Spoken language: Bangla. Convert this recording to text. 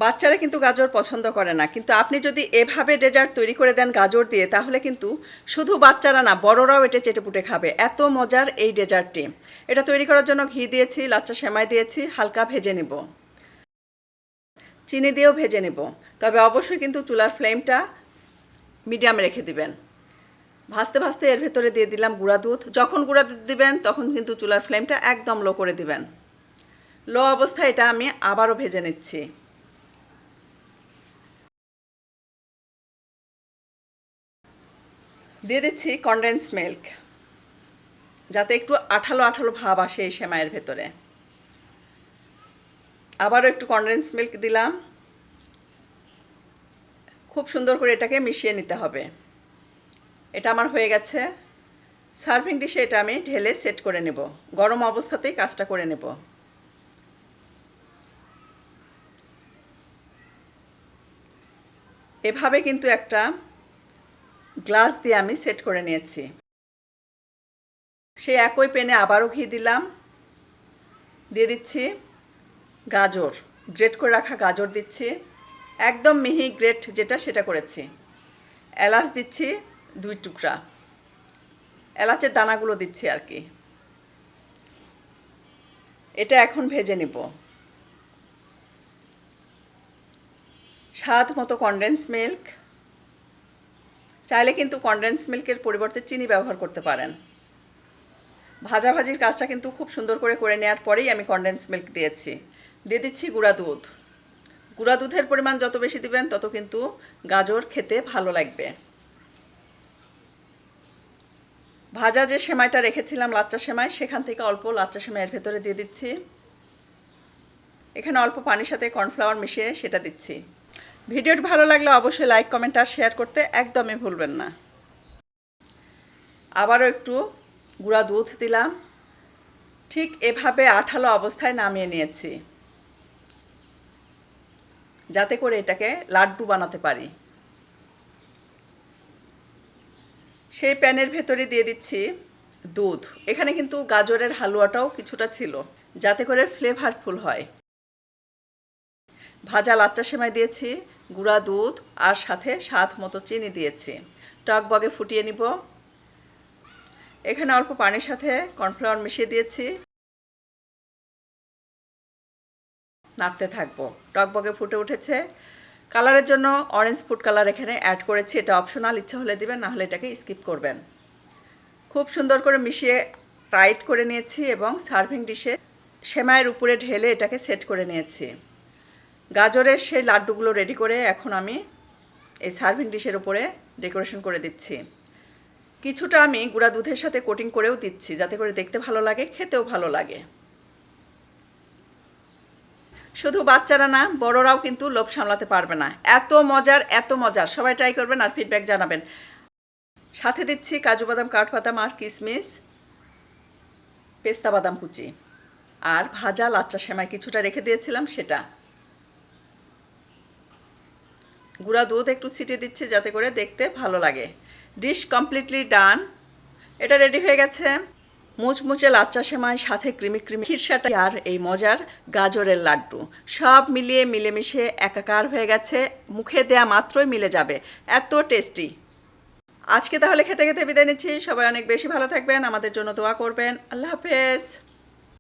বাচ্চারা কিন্তু গাজর পছন্দ করে না, কিন্তু আপনি যদি এভাবে ডেজার্ট তৈরি করে দেন গাজর দিয়ে, তাহলে কিন্তু শুধু বাচ্চারা না, বড়রাও এটা চেটেপুটে খাবে। এত মজার এই ডেজার্টটি। এটা তৈরি করার জন্য ঘি দিয়েছি, লাচ্চা সেমাই দিয়েছি, হালকা ভেজে নিব, চিনি দিয়েও ভেজে নেব। তবে অবশ্যই কিন্তু চুলার ফ্লেমটা মিডিয়ামে রেখে দিবেন। ভাজতে ভাজতে এর ভেতরে দিয়ে দিলাম গুঁড়া দুধ। যখন গুঁড়া দুধ দিবেন তখন কিন্তু চুলার ফ্লেমটা একদম লো করে দিবেন। লো অবস্থায় এটা আমি আবারও ভেজে নিচ্ছি। দিয়ে দিচ্ছি কনডেন্স মিল্ক, যাতে একটু আঠালো আঠালো ভাব আসে এই সেমাইয়ের ভেতরে। আবারও একটু কনডেন্স মিল্ক দিলাম। খুব সুন্দর করে এটাকে মিশিয়ে নিতে হবে। এটা আমার হয়ে গেছে। সার্ভিং ডিশে এটা আমি ঢেলে সেট করে নেব। গরম অবস্থাতেই কাজটা করে নেব। এভাবে কিন্তু একটা গ্লাস দিয়ে আমি সেট করে নিয়েছি। সেই একই প্যানে আবারও ঘি দিলাম। দিয়ে দিচ্ছি গাজর, গ্রেট করে রাখা গাজর দিচ্ছি, একদম মিহি গ্রেট যেটা সেটা করেছি। এলাচ দিচ্ছি 2 টুকরা, এলাচের দানাগুলো দিচ্ছি আর কি। এটা এখন ভেজে নিব। স্বাদ মতো কনডেন্স মিল্ক, চাইলে কিন্তু কনডেন্স মিল্কের পরিবর্তে চিনি ব্যবহার করতে পারেন। ভাজাভাজির কাজটা কিন্তু খুব সুন্দর করে নেওয়ার পরেই আমি কনডেন্স মিল্ক দিয়েছি। দিয়ে দিচ্ছি গুঁড়া দুধ। গুঁড়া দুধের পরিমাণ যত বেশি দিবেন তত কিন্তু গাজর খেতে ভালো লাগবে। ভাজা যে সেমাইটা রেখেছিলাম লাচ্চা সেমাই, সেখান থেকে অল্প লাচ্চা সেমাইয়ের ভেতরে দিয়ে দিচ্ছি। এখানে অল্প পানির সাথে কর্নফ্লাওয়ার মিশিয়ে সেটা দিচ্ছি। ভিডিওটি ভালো লাগলে অবশ্যই লাইক, কমেন্ট আর শেয়ার করতে একদমই ভুলবেন না। আবারও একটু গুঁড়া দুধ দিলাম। ঠিক এভাবে আঠালো অবস্থায় নামিয়ে নিয়েছি, যাতে করে এটাকে লাড্ডু বানাতে পারি। সেই প্যানের ভেতরে দিয়ে দিচ্ছি দুধ। এখানে কিন্তু গাজরের হালুয়াটাও কিছুটা ছিল, যাতে করে ফ্লেভারফুল হয়। ভাজা লাচ্চা সেমাই দিয়েছি, গুঁড়া দুধ আর সাথে স্বাদ মতো চিনি দিয়েছি। টকবগে ফুটিয়ে নিব। এখানে অল্প পানির সাথে কর্নফ্লাওয়ার মিশিয়ে দিয়েছি, নাড়তে থাকবো। টকবগে ফুটে উঠেছে। কালারের জন্য অরেঞ্জ ফুড কালার এখানে অ্যাড করেছি, এটা অপশনাল, ইচ্ছা হলে দিবেন, না হলে এটাকে স্কিপ করবেন। খুব সুন্দর করে মিশিয়ে টাইট করে নিয়েছি এবং সার্ভিং ডিশে সেমাইয়ের উপরে ঢেলে এটাকে সেট করে নিয়েছি। গাজরের সেই লাড্ডুগুলো রেডি করে এখন আমি এই সার্ভিং ডিশের উপরে ডেকোরেশন করে দিচ্ছি। কিছুটা আমি গুঁড়া দুধের সাথে কোটিং করেও দিচ্ছি, যাতে করে দেখতে ভালো লাগে, খেতেও ভালো লাগে। শুধু বাচ্চারা না, বড়রাও কিন্তু লোভ সামলাতে পারবে না। এত মজার, এত মজার। সবাই ট্রাই করবেন আর ফিডব্যাক জানাবেন। সাথে দিচ্ছি কাজু বাদাম, কাঠবাদাম আর কিশমিশ, পেস্তা বাদাম কুচি, আর ভাজা লাচ্চা সেমাই কিছুটা রেখে দিয়েছিলাম সেটা। গুঁড়া দুধ একটু ছিটিয়ে দিচ্ছি, যাতে করে দেখতে ভালো লাগে। ডিশ কমপ্লিটলি ডান। এটা রেডি হয়ে গেছে। মুচমুচে লাচ্চা সেমাই, সাথে ক্রিমি ক্রিমি খিরসাটা আর এই মজার গাজরের লাড্ডু, সব মিলিয়ে মিলেমিশে একাকার হয়ে গেছে। মুখে দেয়া মাত্রই মিলে যাবে, এত টেস্টি। আজকে তাহলে খেতে খেতে বিদায় নিচ্ছি। সবাই অনেক বেশি ভালো থাকবেন, আমাদের জন্য দোয়া করবেন। আল্লাহ হাফেজ।